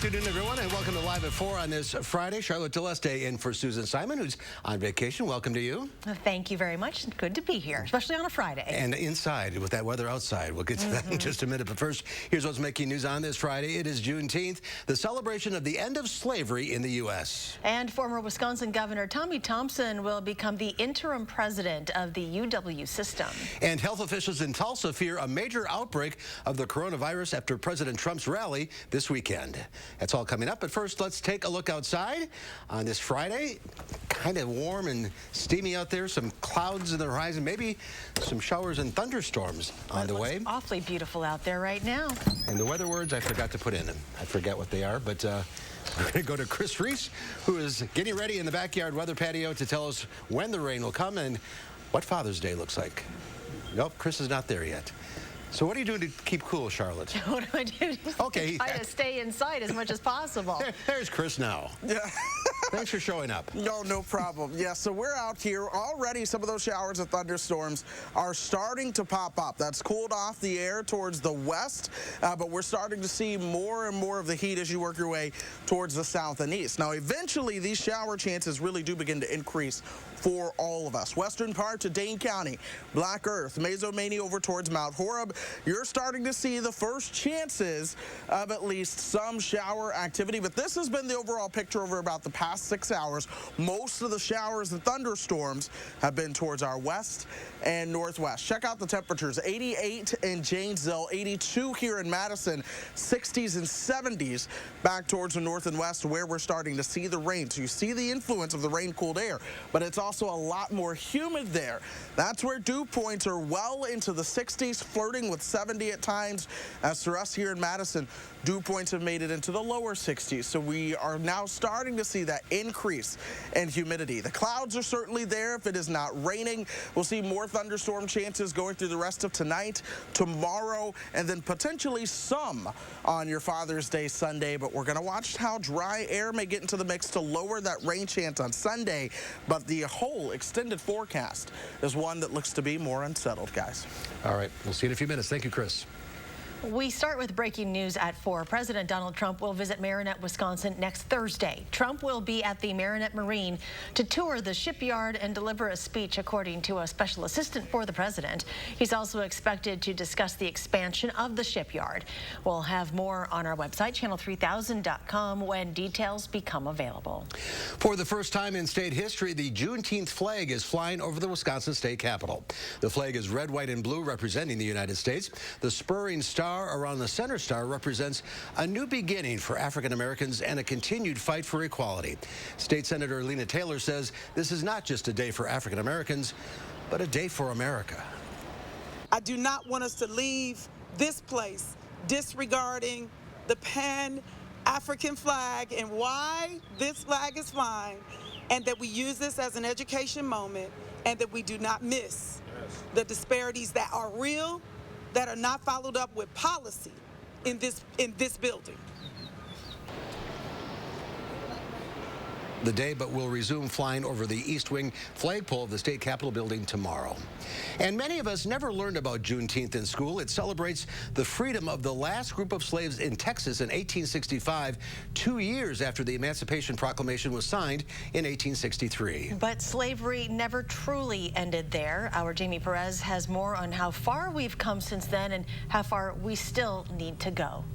afternoon, everyone, and welcome to Live at 4 on this Friday. Charlotte Deleste in for Susan Simon, who's on vacation. Welcome to you. Thank you very much. Good to be here, especially on a Friday. And inside, with that weather outside. We'll get to that in just a minute. But first, here's what's making news on this Friday. It is Juneteenth, the celebration of the end of slavery in the U.S. And former Wisconsin Governor Tommy Thompson will become the interim president of the UW system. And health officials in Tulsa fear a major outbreak of the coronavirus after President Trump's rally this weekend. That's all coming up, but first let's take a look outside on this Friday. Kind of warm and steamy out there, some clouds in the horizon, maybe some showers and thunderstorms on the way. It's awfully beautiful out there right now. And the weather words I forgot to put in them. I forget what they are, but we're going to go to Chris Reese, who is getting ready in the backyard weather patio to tell us when the rain will come and what Father's Day looks like. Nope, Chris is not there yet. So what are you doing to keep cool, Charlotte? What do I do? Okay. Try to stay inside as much as possible. There's Chris now. Yeah. Thanks for showing up. No problem. Yeah, so we're out here. Already some of those showers and thunderstorms are starting to pop up. That's cooled off the air towards the west, but we're starting to see more and more of the heat as you work your way towards the south and east. Now, eventually, these shower chances really do begin to increase for all of us. Western parts of Dane County, Black Earth, Mezomania over towards Mount Horeb. You're starting to see the first chances of at least some shower activity, but this has been the overall picture over about the past 6 hours. Most of the showers and thunderstorms have been towards our west and northwest. Check out the temperatures. 88 in Janesville, 82 here in Madison, 60s and 70s back towards the north and west where we're starting to see the rain. So you see the influence of the rain-cooled air, but it's also a lot more humid there. That's where dew points are well into the 60s, flirting with 70 at times. As for us here in Madison, dew points have made it into the lower 60s. So we are now starting to see that increase in humidity. The clouds are certainly there if it is not raining. We'll see more thunderstorm chances going through the rest of tonight, tomorrow, and then potentially some on your Father's Day Sunday. But we're going to watch how dry air may get into the mix to lower that rain chance on Sunday. But the whole extended forecast is one that looks to be more unsettled, guys. All right, we'll see you in a few minutes. Thank you, Chris. We start with breaking news at 4. President Donald Trump will visit Marinette, Wisconsin next Thursday. Trump will be at the Marinette Marine to tour the shipyard and deliver a speech, according to a special assistant for the president. He's also expected to discuss the expansion of the shipyard. We'll have more on our website, channel3000.com, when details become available. For the first time in state history, the Juneteenth flag is flying over the Wisconsin state capitol. The flag is red, white, and blue, representing the United States. The spurring star around the center star represents a new beginning for African Americans and a continued fight for equality. State Senator Lena Taylor says this is not just a day for African Americans, but a day for America. I do not want us to leave this place disregarding the Pan-African flag and why this flag is flying, and that we use this as an education moment, and that we do not miss the disparities that are real, that are not followed up with policy in this building. The day, but will resume flying over the East Wing flagpole of the state capitol building tomorrow. And many of us never learned about Juneteenth in school. It celebrates the freedom of the last group of slaves in Texas in 1865, 2 years after the Emancipation Proclamation was signed in 1863. But slavery never truly ended there. Our Jamie Perez has more on how far we've come since then and how far we still need to go.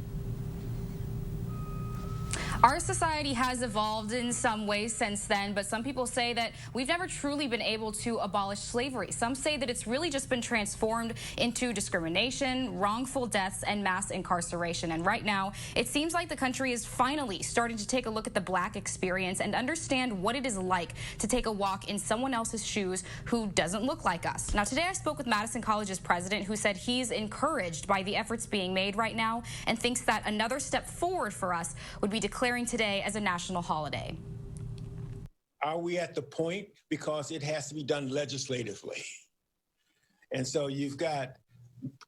Our society has evolved in some ways since then, but some people say that we've never truly been able to abolish slavery. Some say that it's really just been transformed into discrimination, wrongful deaths, and mass incarceration. And right now, it seems like the country is finally starting to take a look at the Black experience and understand what it is like to take a walk in someone else's shoes who doesn't look like us. Now, today I spoke with Madison College's president, who said he's encouraged by the efforts being made right now and thinks that another step forward for us would be declaring today as a national holiday. Are we at the point? Because it has to be done legislatively. And so you've got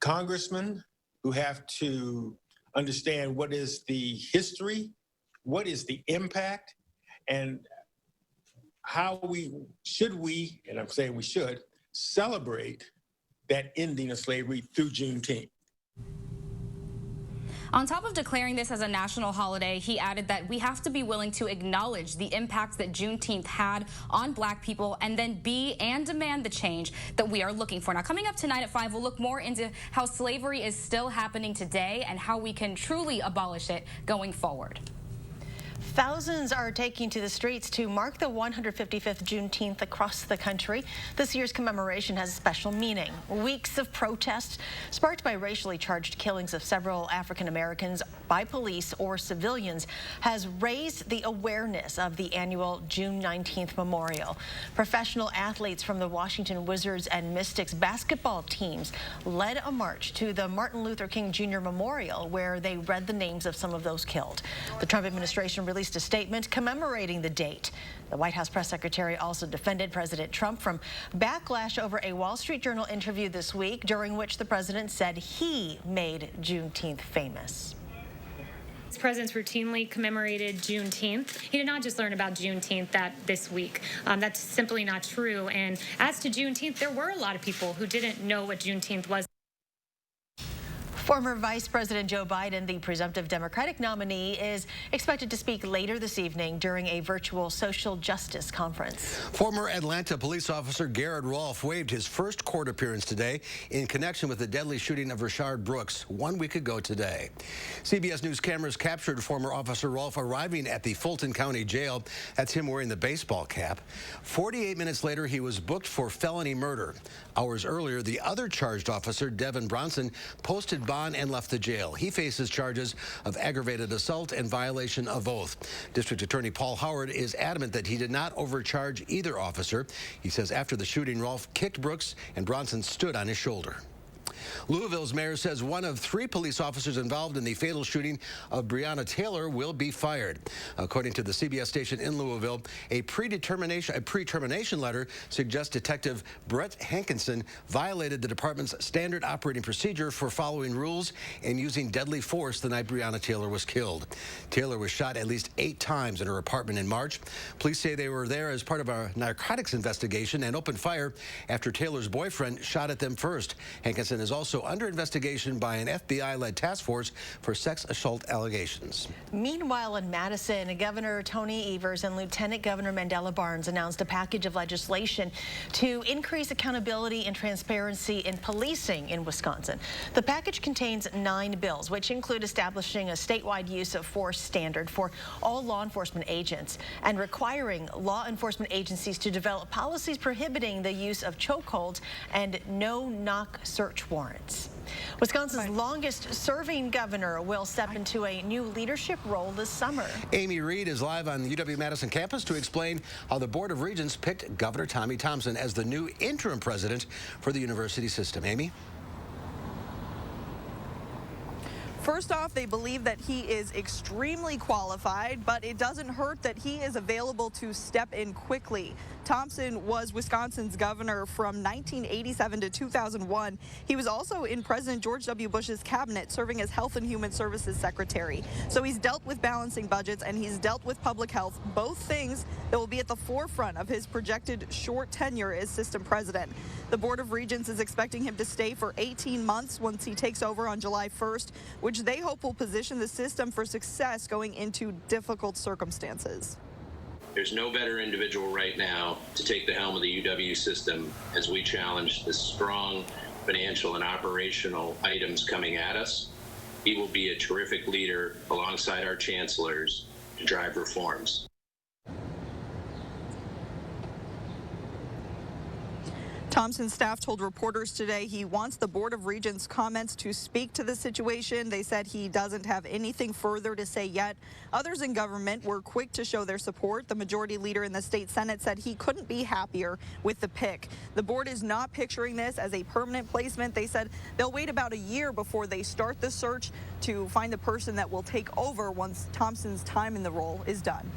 congressmen who have to understand what is the history, what is the impact, and how should we, and I'm saying we should, celebrate that ending of slavery through Juneteenth. On top of declaring this as a national holiday, he added that we have to be willing to acknowledge the impact that Juneteenth had on Black people and then be and demand the change that we are looking for. Now, coming up tonight at 5, we'll look more into how slavery is still happening today and how we can truly abolish it going forward. Thousands are taking to the streets to mark the 155th Juneteenth across the country. This year's commemoration has a special meaning. Weeks of protests sparked by racially charged killings of several African Americans by police or civilians has raised the awareness of the annual June 19th memorial. Professional athletes from the Washington Wizards and Mystics basketball teams led a march to the Martin Luther King Jr. Memorial, where they read the names of some of those killed. The Trump administration released a statement commemorating the date. The White House press secretary also defended President Trump from backlash over a Wall Street Journal interview this week, during which the president said he made Juneteenth famous. Presidents routinely commemorated Juneteenth. He did not just learn about Juneteenth this week. That's simply not true. And as to Juneteenth, there were a lot of people who didn't know what Juneteenth was. Former Vice President Joe Biden, the presumptive Democratic nominee, is expected to speak later this evening during a virtual social justice conference. Former Atlanta police officer Garrett Rolfe waived his first court appearance today in connection with the deadly shooting of Rashard Brooks 1 week ago today. CBS News cameras captured former Officer Rolfe arriving at the Fulton County Jail. That's him wearing the baseball cap. 48 minutes later, he was booked for felony murder. Hours earlier, the other charged officer, Devin Bronson, posted bond and left the jail. He faces charges of aggravated assault and violation of oath. District Attorney Paul Howard is adamant that he did not overcharge either officer. He says after the shooting, Rolfe kicked Brooks and Bronson stood on his shoulder. Louisville's mayor says one of 3 police officers involved in the fatal shooting of Breonna Taylor will be fired. According to the CBS station in Louisville, a pre-termination letter suggests Detective Brett Hankinson violated the department's standard operating procedure for following rules and using deadly force the night Breonna Taylor was killed. Taylor was shot at least 8 times in her apartment in March. Police say they were there as part of a narcotics investigation and opened fire after Taylor's boyfriend shot at them first. Hankinson is also under investigation by an FBI-led task force for sex assault allegations. Meanwhile, in Madison, Governor Tony Evers and Lieutenant Governor Mandela Barnes announced a package of legislation to increase accountability and transparency in policing in Wisconsin. The package contains 9 bills, which include establishing a statewide use of force standard for all law enforcement agents and requiring law enforcement agencies to develop policies prohibiting the use of chokeholds and no-knock search warrants. Wisconsin's longest-serving governor will step into a new leadership role this summer. Amy Reed is live on the UW-Madison campus to explain how the Board of Regents picked Governor Tommy Thompson as the new interim president for the university system. Amy? First off, they believe that he is extremely qualified, but it doesn't hurt that he is available to step in quickly. Thompson was Wisconsin's governor from 1987 to 2001. He was also in President George W. Bush's cabinet, serving as Health and Human Services Secretary. So he's dealt with balancing budgets and he's dealt with public health, both things that will be at the forefront of his projected short tenure as system president. The Board of Regents is expecting him to stay for 18 months once he takes over on July 1st, which they hope will position the system for success going into difficult circumstances. There's no better individual right now to take the helm of the UW system as we challenge the strong financial and operational items coming at us. He will be a terrific leader alongside our chancellors to drive reforms. Thompson's staff told reporters today he wants the Board of Regents' comments to speak to the situation. They said he doesn't have anything further to say yet. Others in government were quick to show their support. The majority leader in the state Senate said he couldn't be happier with the pick. The board is not picturing this as a permanent placement. They said they'll wait about a year before they start the search to find the person that will take over once Thompson's time in the role is done.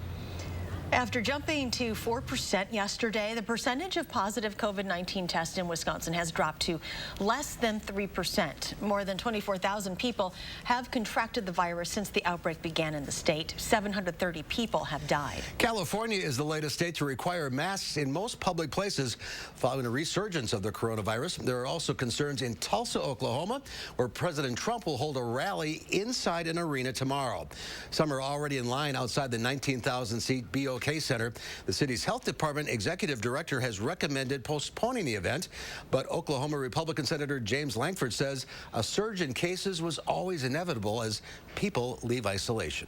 After jumping to 4% yesterday, the percentage of positive COVID-19 tests in Wisconsin has dropped to less than 3%. More than 24,000 people have contracted the virus since the outbreak began in the state. 730 people have died. California is the latest state to require masks in most public places following a resurgence of the coronavirus. There are also concerns in Tulsa, Oklahoma, where President Trump will hold a rally inside an arena tomorrow. Some are already in line outside the 19,000-seat BOK Center. The city's health department executive director has recommended postponing the event, but Oklahoma Republican Senator James Lankford says a surge in cases was always inevitable as people leave isolation.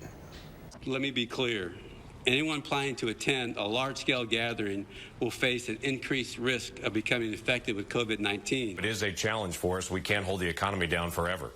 Let me be clear. Anyone planning to attend a large-scale gathering will face an increased risk of becoming infected with COVID-19. It is a challenge for us. We can't hold the economy down forever.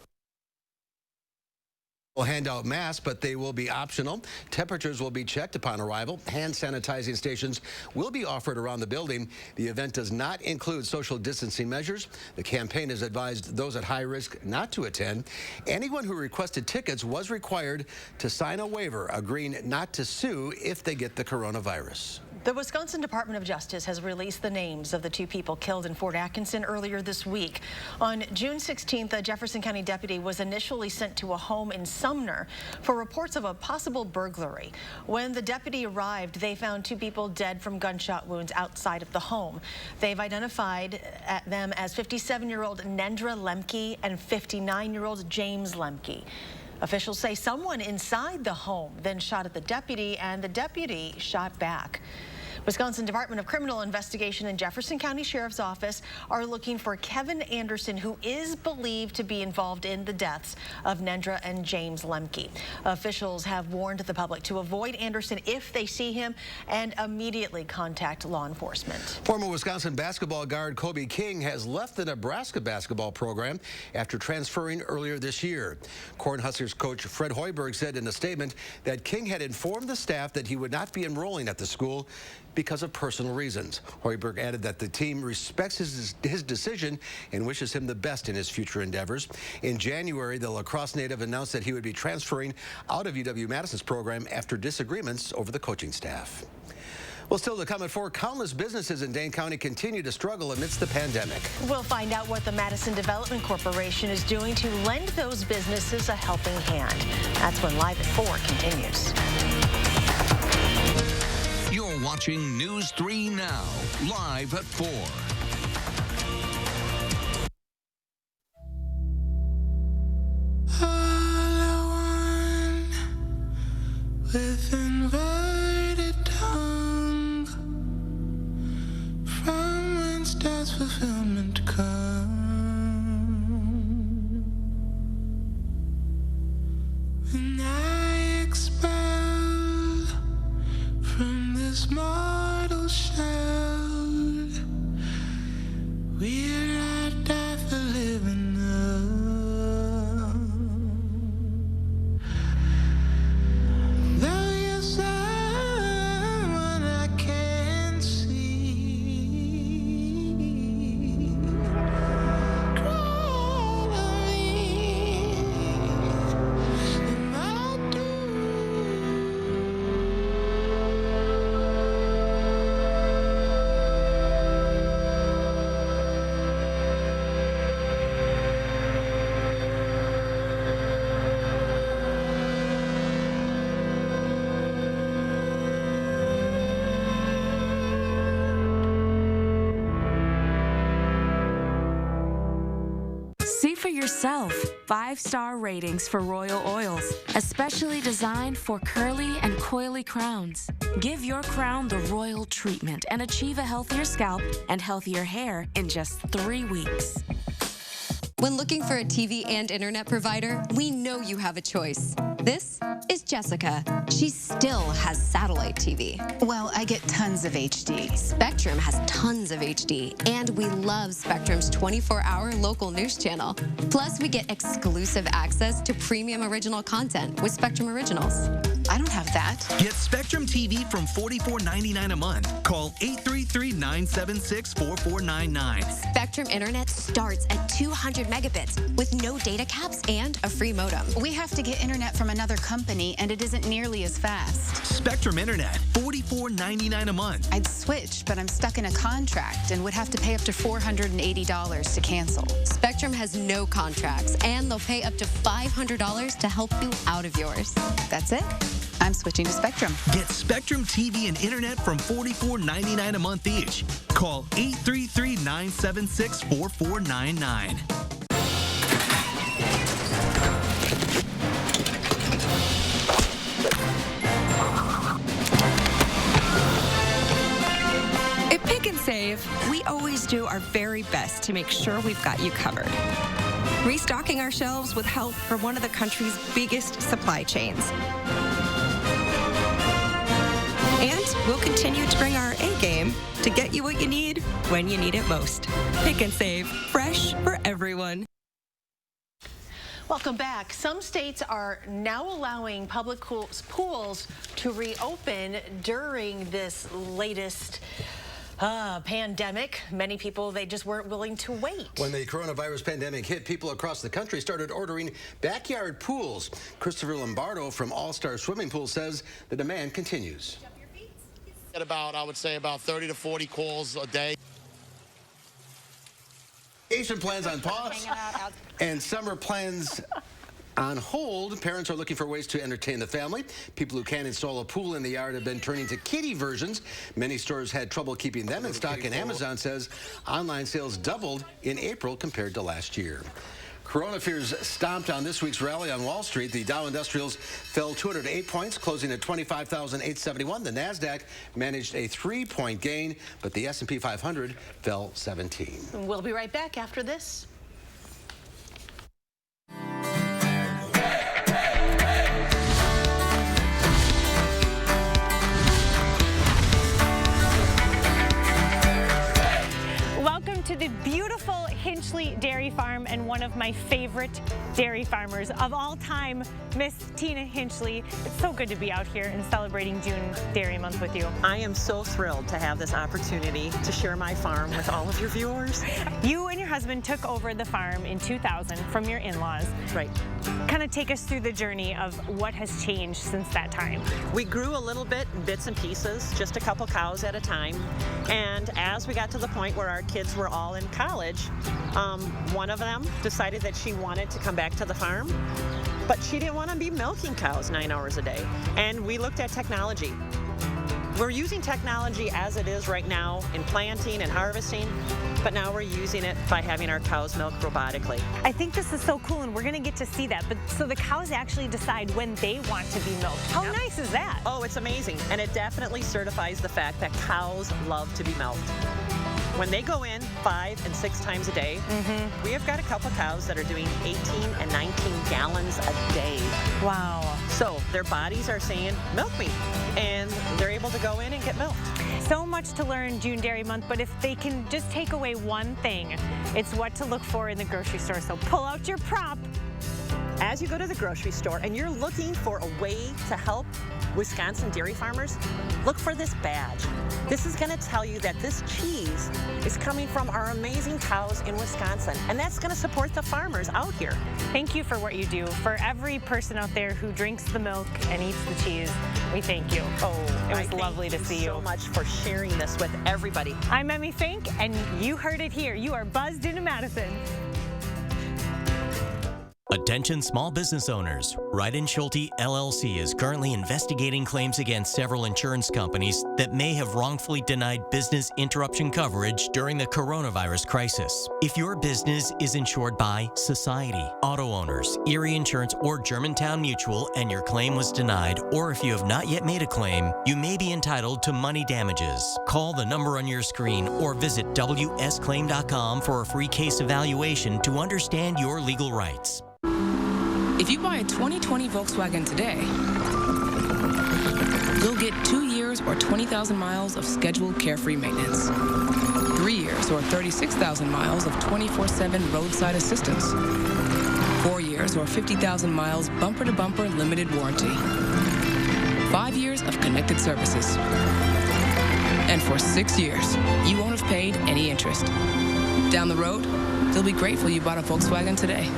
Will hand out masks, but they will be optional. Temperatures will be checked upon arrival. Hand sanitizing stations will be offered around the building. The event does not include social distancing measures. The campaign has advised those at high risk not to attend. Anyone who requested tickets was required to sign a waiver agreeing not to sue if they get the coronavirus. The Wisconsin Department of Justice has released the names of the two people killed in Fort Atkinson earlier this week. On June 16th, a Jefferson County deputy was initially sent to a home in Sumner for reports of a possible burglary. When the deputy arrived, they found two people dead from gunshot wounds outside of the home. They've identified them as 57-year-old Nendra Lemke and 59-year-old James Lemke. Officials say someone inside the home then shot at the deputy, and the deputy shot back. Wisconsin Department of Criminal Investigation and Jefferson County Sheriff's Office are looking for Kevin Anderson, who is believed to be involved in the deaths of Nendra and James Lemke. Officials have warned the public to avoid Anderson if they see him and immediately contact law enforcement. Former Wisconsin basketball guard Kobe King has left the Nebraska basketball program after transferring earlier this year. Cornhuskers coach Fred Hoiberg said in a statement that King had informed the staff that he would not be enrolling at the school because of personal reasons. Hoiberg added that the team respects his decision and wishes him the best in his future endeavors. In January, the lacrosse native announced that he would be transferring out of UW-Madison's program after disagreements over the coaching staff. Well, still to come at 4, countless businesses in Dane County continue to struggle amidst the pandemic. We'll find out what the Madison Development Corporation is doing to lend those businesses a helping hand. That's when Live at 4 continues. You're watching News 3 Now, live at 4. All I want with inverted tongue, from whence does fulfillment come? When I expel from this mortal shell, will I die for living up? Though you're someone I can't see, crawl on me in my doom. See for yourself 5-star ratings for Royal Oils, especially designed for curly and coily crowns. Give your crown the royal treatment and achieve a healthier scalp and healthier hair in just 3 weeks. When looking for a TV and internet provider, we know you have a choice. This is Jessica. She still has satellite TV. Well, I get tons of HD. Spectrum has tons of HD, and we love Spectrum's 24-hour local news channel. Plus, we get exclusive access to premium original content with Spectrum Originals. I don't have that. Get Spectrum TV from $44.99 a month. Call 833-976-4499. Spectrum Internet starts at 200 megabits with no data caps and a free modem. We have to get internet from another company, and it isn't nearly as fast. Spectrum Internet, $44.99 a month. I'd switch, but I'm stuck in a contract and would have to pay up to $480 to cancel. Spectrum has no contracts, and they'll pay up to $500 to help you out of yours. That's it. I'm switching to Spectrum. Get Spectrum TV and internet from $44.99 a month each. Call 833-976-4499. At Pick and Save, we always do our very best to make sure we've got you covered. Restocking our shelves with help from one of the country's biggest supply chains. And we'll continue to bring our A game to get you what you need when you need it most. Pick and Save, fresh for everyone. Welcome back. Some states are now allowing public pools to reopen during this latest pandemic. Many people, they just weren't willing to wait. When the coronavirus pandemic hit, people across the country started ordering backyard pools. Christopher Lombardo from All Star Swimming Pool says the demand continues. At about, I would say, about 30 to 40 calls a day. Vacation plans on pause and summer plans on hold. Parents are looking for ways to entertain the family. People who can't install a pool in the yard have been turning to kiddie versions. Many stores had trouble keeping them in stock, and Amazon says online sales doubled in April compared to last year. Corona fears stomped on this week's rally on Wall Street. The Dow Industrials fell 208 points, closing at 25,871. The NASDAQ managed a 3-point gain, but the S&P 500 fell 17. We'll be right back after this. Welcome to the beautiful Hinchley Dairy Farm and one of my favorite dairy farmers of all time, Miss Tina Hinchley. It's so good to be out here and celebrating June Dairy Month with you. I am so thrilled to have this opportunity to share my farm with all of your viewers. You and your husband took over the farm in 2000 from your in-laws. Right. Kind of take us through the journey of what has changed since that time. We grew a little bit in bits and pieces, just a couple cows at a time. And as we got to the point where our kids were all in college, one of them decided that she wanted to come back to the farm, but she didn't want to be milking cows 9 hours a day. And we looked at technology. We're using technology as it is right now in planting and harvesting, but now we're using it by having our cows milked robotically. I think this is so cool, and we're going to get to see that. But so the cows actually decide when they want to be milked. How nice is that? Oh, it's amazing. And it definitely certifies the fact that cows love to be milked. When they go in 5 and 6 times a day, we have got a couple cows that are doing 18 and 19 gallons a day. Wow. So their bodies are saying, milk me, and they're able to go in and get milked. So much to learn June Dairy Month, but if they can just take away one thing, it's what to look for in the grocery store. So pull out your prop. As you go to the grocery store and you're looking for a way to help Wisconsin dairy farmers, look for this badge. This is going to tell you that this cheese is coming from our amazing cows in Wisconsin, and that's going to support the farmers out here. Thank you for what you do. For every person out there who drinks the milk and eats the cheese, we thank you. Oh, it was lovely to see you. Thank you so much for sharing this with everybody. I'm Emmy Fink, and you heard it here. You are buzzed into Madison. Attention small business owners. Wright & Schulte LLC is currently investigating claims against several insurance companies that may have wrongfully denied business interruption coverage during the coronavirus crisis. If your business is insured by Society, Auto Owners, Erie Insurance, or Germantown Mutual and your claim was denied, or if you have not yet made a claim, you may be entitled to money damages. Call the number on your screen or visit wsclaim.com for a free case evaluation to understand your legal rights. If you buy a 2020 Volkswagen today, you'll get 2 years or 20,000 miles of scheduled carefree maintenance, 3 years or 36,000 miles of 24/7 roadside assistance, 4 years or 50,000 miles bumper-to-bumper limited warranty. 5 years of connected services. And for 6 years, you won't have paid any interest. Down the road, they'll be grateful you bought a Volkswagen today.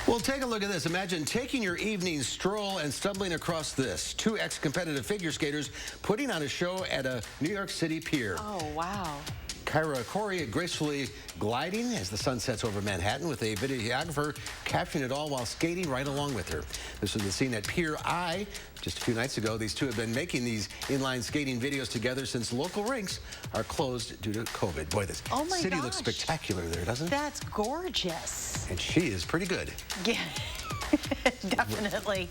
Well, take a look at this. Imagine taking your evening stroll and stumbling across this. Two ex-competitive figure skaters putting on a show at a New York City pier. Oh, wow. Kyra Corey gracefully gliding as the sun sets over Manhattan with a videographer capturing it all while skating right along with her. This was the scene at Pier I just a few nights ago. These two have been making these inline skating videos together since local rinks are closed due to COVID. Boy, this city looks spectacular there, doesn't it? That's gorgeous. And she is pretty good. Yeah, definitely.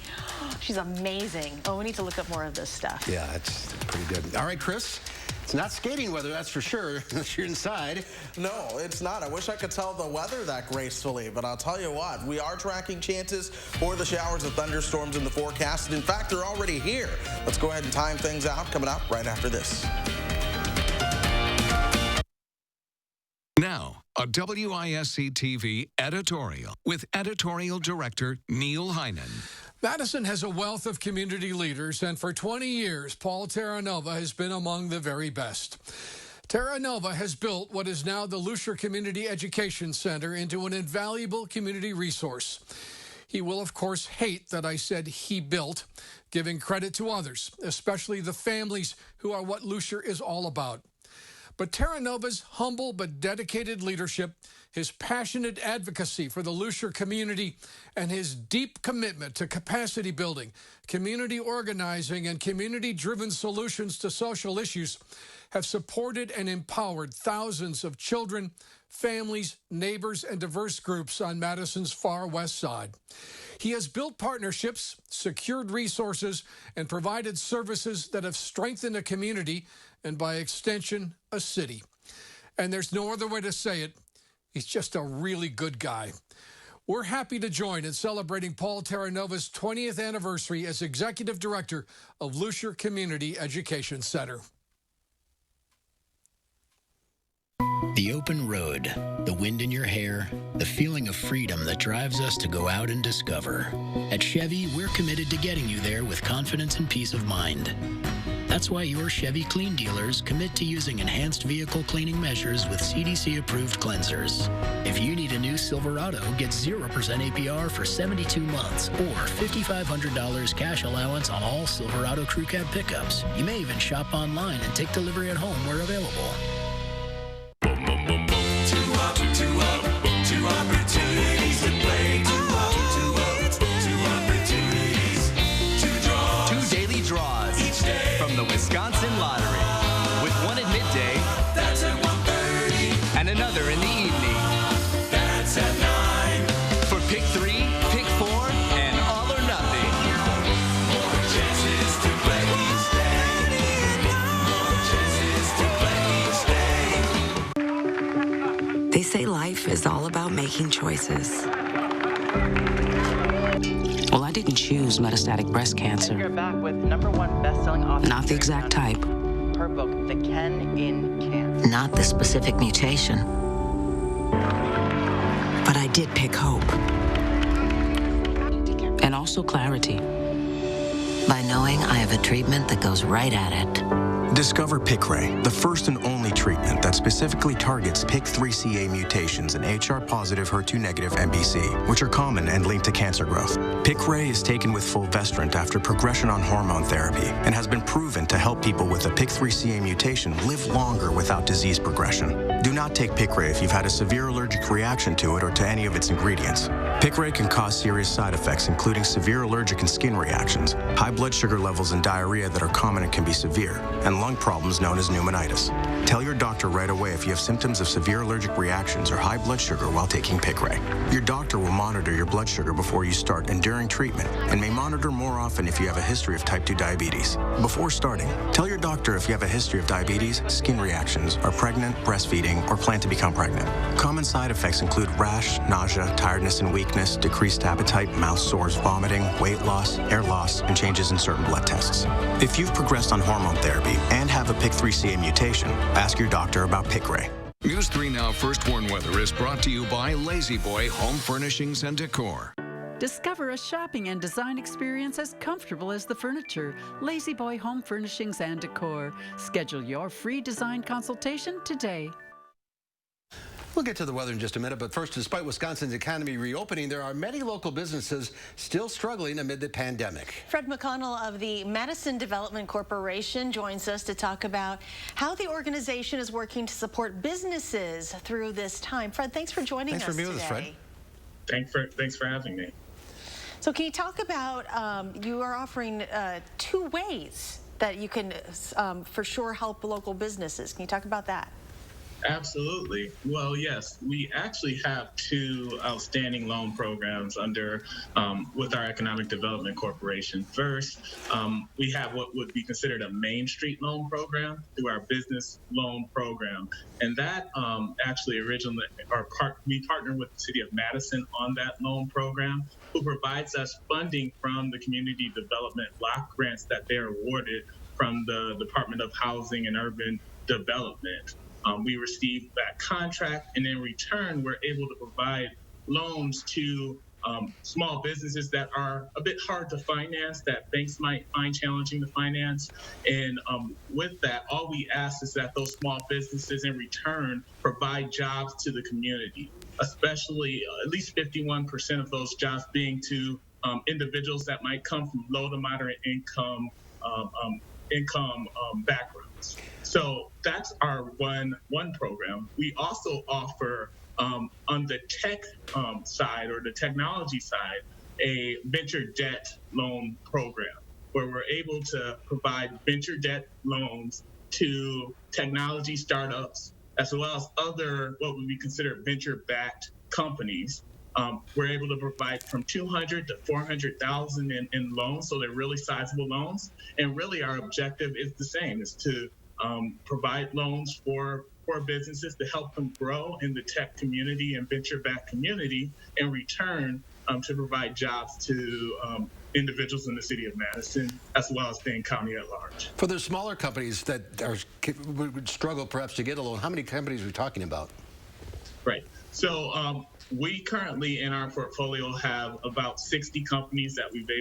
She's amazing. Oh, we need to look up more of this stuff. Yeah, it's pretty good. All right, Chris. It's not skating weather, that's for sure, unless you're inside. No, it's not. I wish I could tell the weather that gracefully, but I'll tell you what, we are tracking chances for the showers and thunderstorms in the forecast. In fact, they're already here. Let's go ahead and time things out coming up right after this. Now, a WISC-TV editorial with editorial director Neil Heinen. Madison has a wealth of community leaders, and for 20 years, Paul Terranova has been among the very best. Terranova has built what is now the Lucier Community Education Center into an invaluable community resource. He will, of course, hate that I said he built, giving credit to others, especially the families who are what Lucier is all about. But Terranova's humble but dedicated leadership, his passionate advocacy for the Lucier community, and his deep commitment to capacity building, community organizing, and community-driven solutions to social issues have supported and empowered thousands of children, families, neighbors, and diverse groups on Madison's far west side. He has built partnerships, secured resources, and provided services that have strengthened a community and, by extension, a city. And there's no other way to say it. He's just a really good guy. We're happy to join in celebrating Paul Terranova's 20th anniversary as Executive Director of Lucier Community Education Center. The open road, the wind in your hair, the feeling of freedom that drives us to go out and discover. At Chevy, we're committed to getting you there with confidence and peace of mind. That's why your Chevy Clean dealers commit to using enhanced vehicle cleaning measures with CDC-approved cleansers. If you need a new Silverado, get 0% APR for 72 months or $5,500 cash allowance on all Silverado Crew Cab pickups. You may even shop online and take delivery at home where available. Two opportunities to play. Two opportunities to draw. Two daily draws Each day from the Wisconsin Lottery, with one at midday. That's at 1:30. And another in the evening. That's at 9. For pick 3, pick 4, and all or nothing. More chances to play each day. More chances to play each day. They say life is all about making choices. Well, I didn't choose metastatic breast cancer. And you're back with #1 best-selling author. Not the exact type. Her book, The Ken in Cancer. Not the specific mutation. But I did pick hope. And also clarity. By knowing I have a treatment that goes right at it. Discover Piqray, the first and only treatment that specifically targets PIK3CA mutations in HR-positive, HER2-negative MBC, which are common and linked to cancer growth. Piqray is taken with fulvestrant after progression on hormone therapy and has been proven to help people with a PIK3CA mutation live longer without disease progression. Do not take Piqray if you've had a severe allergic reaction to it or to any of its ingredients. Piqray can cause serious side effects, including severe allergic and skin reactions, high blood sugar levels and diarrhea that are common and can be severe, and lung problems known as pneumonitis. Tell your doctor right away if you have symptoms of severe allergic reactions or high blood sugar while taking Piqray. Your doctor will monitor your blood sugar before you start and during treatment, and may monitor more often if you have a history of type 2 diabetes. Before starting, tell your doctor if you have a history of diabetes, skin reactions, are pregnant, breastfeeding, or plan to become pregnant. Common side effects include rash, nausea, tiredness and weakness, decreased appetite, mouth sores, vomiting, weight loss, hair loss, and changes in certain blood tests. If you've progressed on hormone therapy and have a PIK3CA mutation, ask your doctor about Piqray. News 3 Now First Warn Weather is brought to you by Lazy Boy Home Furnishings and Decor. Discover a shopping and design experience as comfortable as the furniture. Lazy Boy Home Furnishings and Decor. Schedule your free design consultation today. We'll get to the weather in just a minute, but first, despite Wisconsin's economy reopening, there are many local businesses still struggling amid the pandemic. Fred McConnell of the Madison Development Corporation joins us to talk about how the organization is working to support businesses through this time. Fred, thanks for joining us today. Thanks for being with us, Fred. Thanks for having me. So can you talk about, you are offering 2 ways that you can for sure help local businesses. Can you talk about that? Absolutely. Well, yes, we actually have 2 outstanding loan programs under with our Economic Development Corporation. First, we have what would be considered a Main Street loan program through our business loan program. And that actually originally, we partner with the City of Madison on that loan program, who provides us funding from the community development block grants that they're awarded from the Department of Housing and Urban Development. We receive that contract, and in return, we're able to provide loans to small businesses that are a bit hard to finance, that banks might find challenging to finance. And with that, all we ask is that those small businesses in return provide jobs to the community, especially at least 51% of those jobs being to individuals that might come from low to moderate income backgrounds. So that's our one program. We also offer on the tech side, or the technology side, a venture debt loan program where we're able to provide venture debt loans to technology startups as well as other what would be considered venture-backed companies. We're able to provide from $200,000 to $400,000 in loans, so they're really sizable loans. And really, our objective is the same: is to provide loans for businesses to help them grow in the tech community and venture-backed community, in return to provide jobs to individuals in the City of Madison, as well as Dane County at large. For the smaller companies that would struggle perhaps to get a loan, how many companies are we talking about? Right. So we currently in our portfolio have about 60 companies that we've been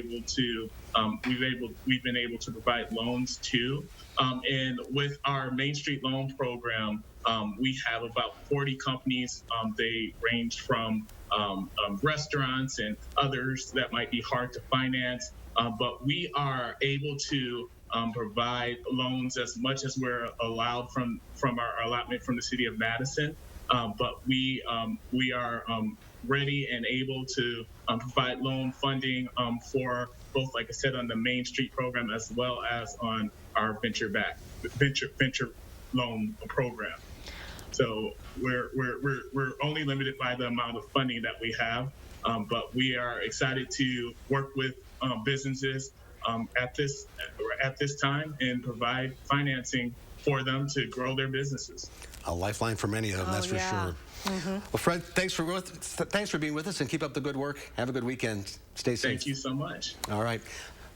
able to provide loans to. And with our Main Street loan program, we have about 40 companies. They range from restaurants and others that might be hard to finance. But we are able to provide loans as much as we're allowed from our allotment from the City of Madison. But we are ready and able to provide loan funding for both, like I said, on the Main Street program as well as on our venture loan program. So we're only limited by the amount of funding that we have, but we are excited to work with businesses at this time and provide financing for them to grow their businesses. A lifeline for many of them, that's for sure. Mm-hmm. Well, Fred, thanks for being with us, and keep up the good work. Have a good weekend. Stay safe. Thank you so much. All right.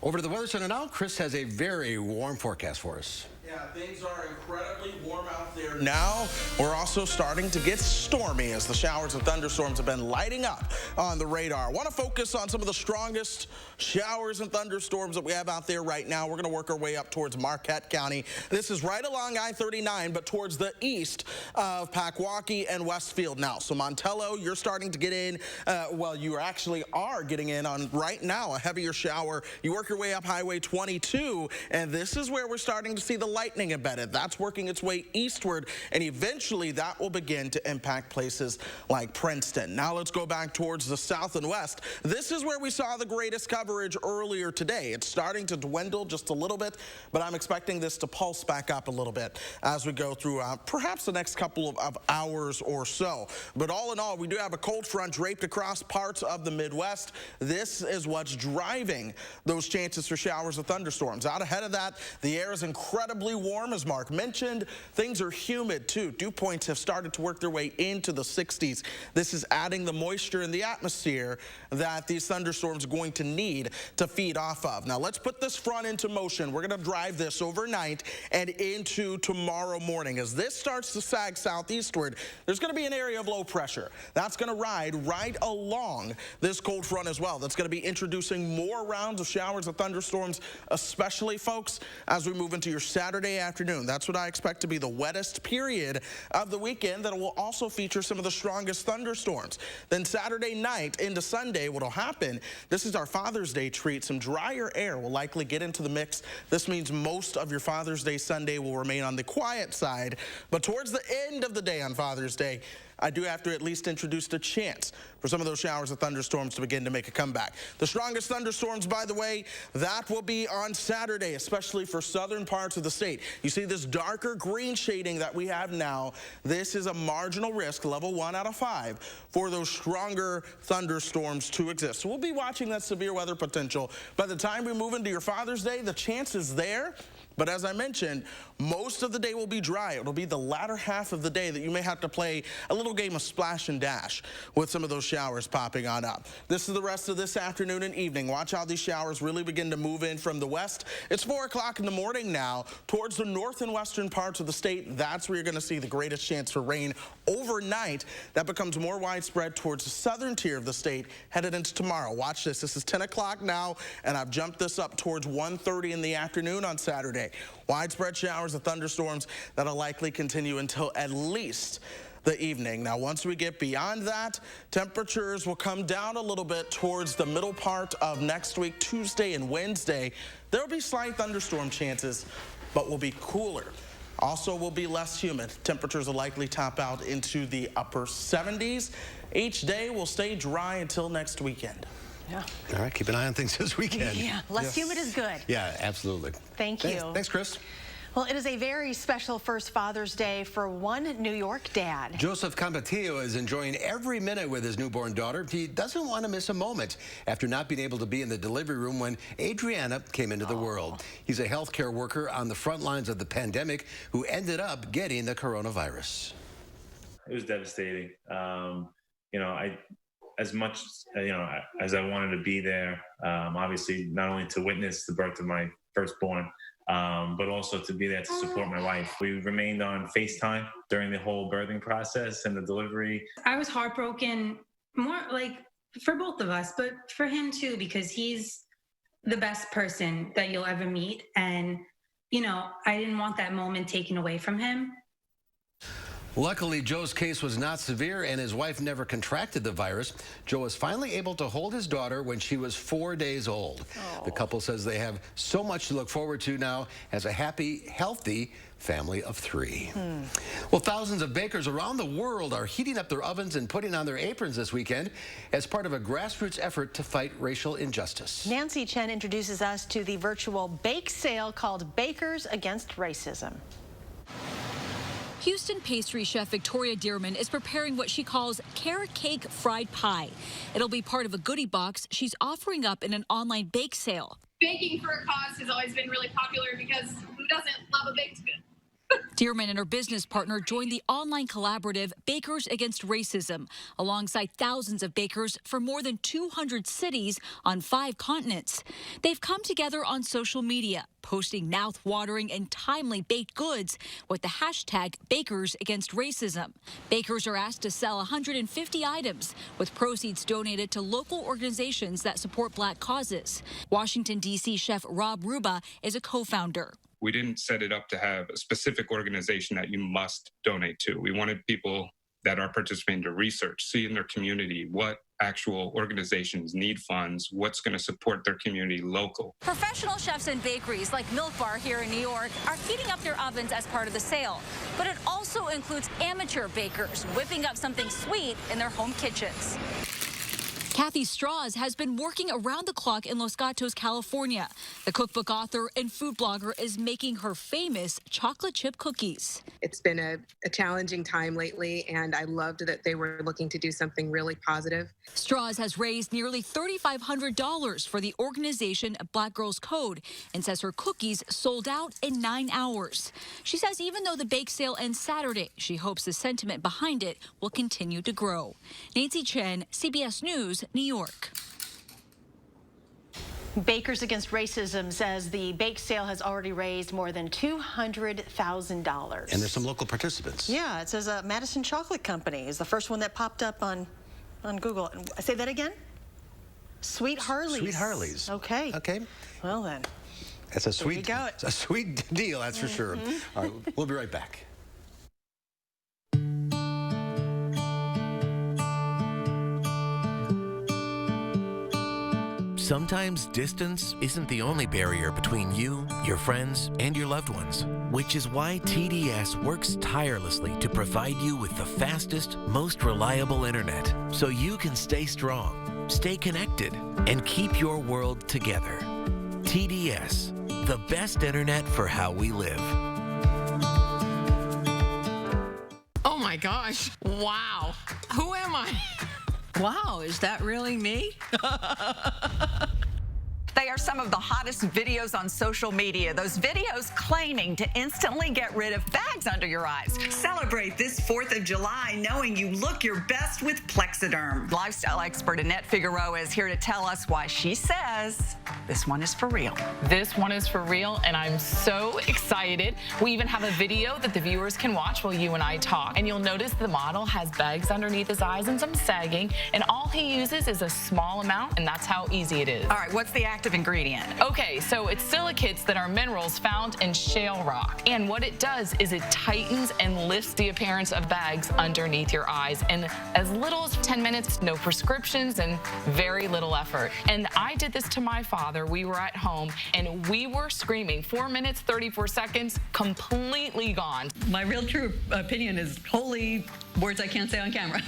Over to the Weather Center now. Chris has a very warm forecast for us. Yeah, things are incredibly warm out there now. We're also starting to get stormy as the showers and thunderstorms have been lighting up on the radar. I want to focus on some of the strongest showers and thunderstorms that we have out there right now. We're going to work our way up towards Marquette County. This is right along I-39, but towards the east of Packwaukee and Westfield now. So Montello, you're starting to get in. Well, you actually are getting in on right now a heavier shower. You work your way up Highway 22, and this is where we're starting to see the lightning embedded. That's working its way eastward, and eventually that will begin to impact places like Princeton. Now let's go back towards the south and west. This is where we saw the greatest coverage earlier today. It's starting to dwindle just a little bit, but I'm expecting this to pulse back up a little bit as we go through perhaps the next couple of hours or so. But all in all, we do have a cold front draped across parts of the Midwest. This is what's driving those chances for showers and thunderstorms. Out ahead of that, the air is incredibly incredibly warm, as Mark mentioned. Things are humid, too. Dew points have started to work their way into the 60s. This is adding the moisture in the atmosphere that these thunderstorms are going to need to feed off of. Now, let's put this front into motion. We're going to drive this overnight and into tomorrow morning. As this starts to sag southeastward, there's going to be an area of low pressure. That's going to ride right along this cold front as well. That's going to be introducing more rounds of showers and thunderstorms, especially, folks, as we move into your Saturday afternoon. That's what I expect to be the wettest period of the weekend. That will also feature some of the strongest thunderstorms. Then Saturday night into Sunday, what will happen, this is our Father's Day treat. Some drier air will likely get into the mix. This means most of your Father's Day Sunday will remain on the quiet side. But towards the end of the day on Father's Day, I do have to at least introduce the chance for some of those showers of thunderstorms to begin to make a comeback. The strongest thunderstorms, by the way, that will be on Saturday, especially for southern parts of the state. You see this darker green shading that we have now. This is a marginal risk, level 1 out of 5, for those stronger thunderstorms to exist. So we'll be watching that severe weather potential. By the time we move into your Father's Day, the chance is there. But as I mentioned, most of the day will be dry. It'll be the latter half of the day that you may have to play a little game of splash and dash with some of those showers popping on up. This is the rest of this afternoon and evening. Watch how these showers really begin to move in from the west. It's 4 o'clock in the morning now. Towards the north and western parts of the state, that's where you're going to see the greatest chance for rain overnight. That becomes more widespread towards the southern tier of the state headed into tomorrow. Watch this. This is 10 o'clock now, and I've jumped this up towards 1:30 in the afternoon on Saturday. Widespread showers and thunderstorms that'll likely continue until at least the evening. Now, once we get beyond that, temperatures will come down a little bit towards the middle part of next week, Tuesday and Wednesday. There'll be slight thunderstorm chances, but will be cooler. Also will be less humid. Temperatures will likely top out into the upper 70s. Each day will stay dry until next weekend. Yeah. All right, keep an eye on things this weekend. Yeah, less humid is good. Yeah, absolutely. Thank you. Thanks, Chris. Well, it is a very special first Father's Day for one New York dad. Joseph Cambatillo is enjoying every minute with his newborn daughter. He doesn't want to miss a moment after not being able to be in the delivery room when Adriana came into the world. He's a healthcare worker on the front lines of the pandemic who ended up getting the coronavirus. It was devastating. As much as I wanted to be there, obviously not only to witness the birth of my firstborn, but also to be there to support my wife. We remained on FaceTime during the whole birthing process and the delivery. I was heartbroken, more like for both of us, but for him too, because he's the best person that you'll ever meet. And, I didn't want that moment taken away from him. Luckily, Joe's case was not severe and his wife never contracted the virus. Joe was finally able to hold his daughter when she was 4 days old. The couple says they have so much to look forward to now as a happy, healthy family of 3. Well, thousands of bakers around the world are heating up their ovens and putting on their aprons this weekend as part of a grassroots effort to fight racial injustice. Nancy Chen introduces us to the virtual bake sale called Bakers Against Racism. Houston pastry chef Victoria Dearman is preparing what she calls carrot cake fried pie. It'll be part of a goodie box she's offering up in an online bake sale. Baking for a cause has always been really popular because who doesn't love a baked good? Dearman and her business partner joined the online collaborative Bakers Against Racism, alongside thousands of bakers from more than 200 cities on 5 continents. They've come together on social media, posting mouth-watering and timely baked goods with the hashtag Bakers Against Racism. Bakers are asked to sell 150 items, with proceeds donated to local organizations that support Black causes. Washington, D.C. chef Rob Ruba is a co-founder. We didn't set it up to have a specific organization that you must donate to. We wanted people that are participating to research, see in their community what actual organizations need funds, what's going to support their community local. Professional chefs and bakeries like Milk Bar here in New York are heating up their ovens as part of the sale. But it also includes amateur bakers whipping up something sweet in their home kitchens. Kathy Strauss has been working around the clock in Los Gatos, California. The cookbook author and food blogger is making her famous chocolate chip cookies. It's been a challenging time lately, and I loved that they were looking to do something really positive. Strauss has raised nearly $3,500 for the organization Black Girls Code and says her cookies sold out in 9 hours. She says even though the bake sale ends Saturday, she hopes the sentiment behind it will continue to grow. Nancy Chen, CBS News, New York. Bakers Against Racism says the bake sale has already raised more than $200,000. And there's some local participants. Yeah, it says Madison Chocolate Company is the first one that popped up on Google. Say that again? Sweet Harley's. Sweet Harley's. Okay. Okay. Well then. That's a sweet deal, that's for sure. All right, we'll be right back. Sometimes distance isn't the only barrier between you, your friends, and your loved ones, which is why TDS works tirelessly to provide you with the fastest, most reliable internet so you can stay strong, stay connected, and keep your world together. TDS, the best internet for how we live. Oh my gosh. Wow. Who am I? Wow, is that really me? They are some of the hottest videos on social media. Those videos claiming to instantly get rid of bags under your eyes. Celebrate this 4th of July knowing you look your best with Plexiderm. Lifestyle expert Annette Figueroa is here to tell us why she says this one is for real. This one is for real, and I'm so excited. We even have a video that the viewers can watch while you and I talk. And you'll notice the model has bags underneath his eyes and some sagging, and all he uses is a small amount, and that's how easy it is. All right, what's the active ingredient? Okay, so it's silicates that are minerals found in shale rock. And what it does is it tightens and lifts the appearance of bags underneath your eyes in as little as 10 minutes, no prescriptions, and very little effort. And I did this to my father. We were at home, and we were screaming. 4 minutes, 34 seconds, completely gone. My real true opinion is holy words I can't say on camera.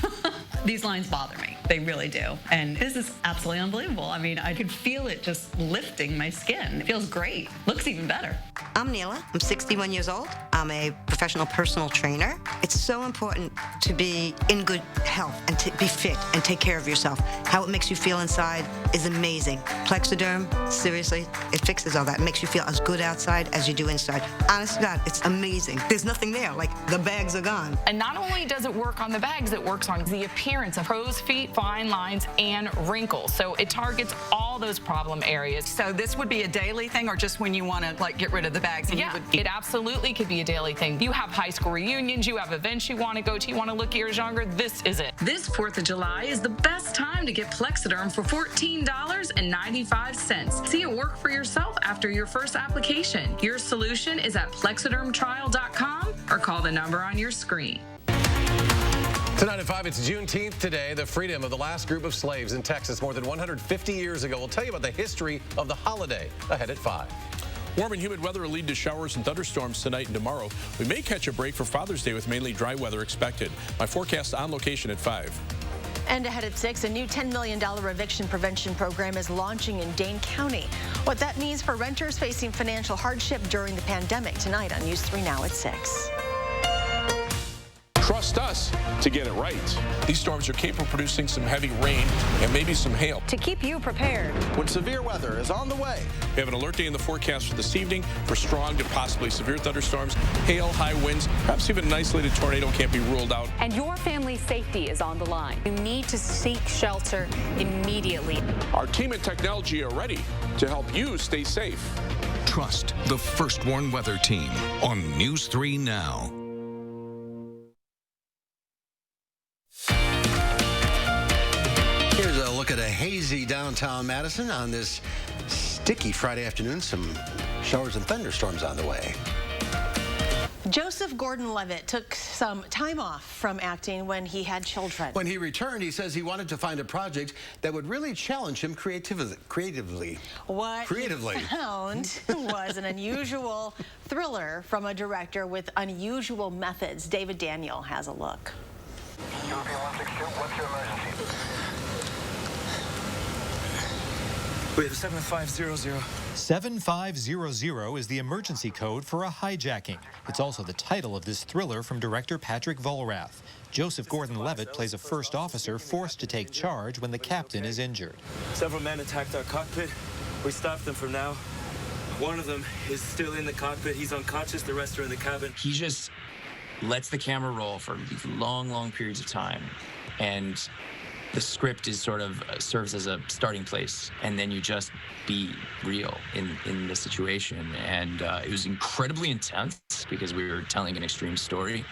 These lines bother me. They really do. And this is absolutely unbelievable. I mean, I could feel it just lifting my skin. It feels great. Looks even better. I'm Neela. I'm 61 years old. I'm a professional personal trainer. It's so important to be in good health and to be fit and take care of yourself. How it makes you feel inside is amazing. Plexiderm, seriously, it fixes all that. It makes you feel as good outside as you do inside. Honest to God, it's amazing. There's nothing there. Like, the bags are gone. And not only does it work on the bags, it works on the appearance of crow's feet, fine lines, and wrinkles. So it targets all those problem areas. So this would be a daily thing, or just when you want to like get rid of the bags? And Yeah, it absolutely could be a daily thing. You have high school reunions, you have events you want to go to, you want to look years younger, this is it. This 4th of July is the best time to get Plexiderm for $14.95. See it work for yourself after your first application. Your solution is at plexidermtrial.com or call the number on your screen. Tonight at 5, it's Juneteenth today, the freedom of the last group of slaves in Texas more than 150 years ago. We'll tell you about the history of the holiday ahead at 5. Warm and humid weather will lead to showers and thunderstorms tonight and tomorrow. We may catch a break for Father's Day with mainly dry weather expected. My forecast on location at 5. And ahead at 6, a new $10 million eviction prevention program is launching in Dane County. What that means for renters facing financial hardship during the pandemic tonight on News 3 Now at 6. Trust us to get it right. These storms are capable of producing some heavy rain and maybe some hail. To keep you prepared when severe weather is on the way. We have an alert day in the forecast for this evening for strong to possibly severe thunderstorms, hail, high winds, perhaps even an isolated tornado can't be ruled out. And your family's safety is on the line. You need to seek shelter immediately. Our team and technology are ready to help you stay safe. Trust the First Warn Weather Team on News 3 Now. Here's a look at a hazy downtown Madison on this sticky Friday afternoon. Some showers and thunderstorms on the way. Joseph Gordon-Levitt took some time off from acting when he had children. When he returned, he says he wanted to find a project that would really challenge him creatively. What he found was an unusual thriller from a director with unusual methods. David Daniel has a look. Wait, 7500. 7500 is the emergency code for a hijacking. It's also the title of this thriller from director Patrick Vollrath. Joseph Gordon-Levitt plays a first officer forced to take charge when the captain is injured. Several men attacked our cockpit. We stopped them for now. One of them is still in the cockpit. He's unconscious. The rest are in the cabin. He just lets the camera roll for these long, long periods of time. And the script is sort of serves as a starting place, and then you just be real in the situation. And it was incredibly intense because we were telling an extreme story,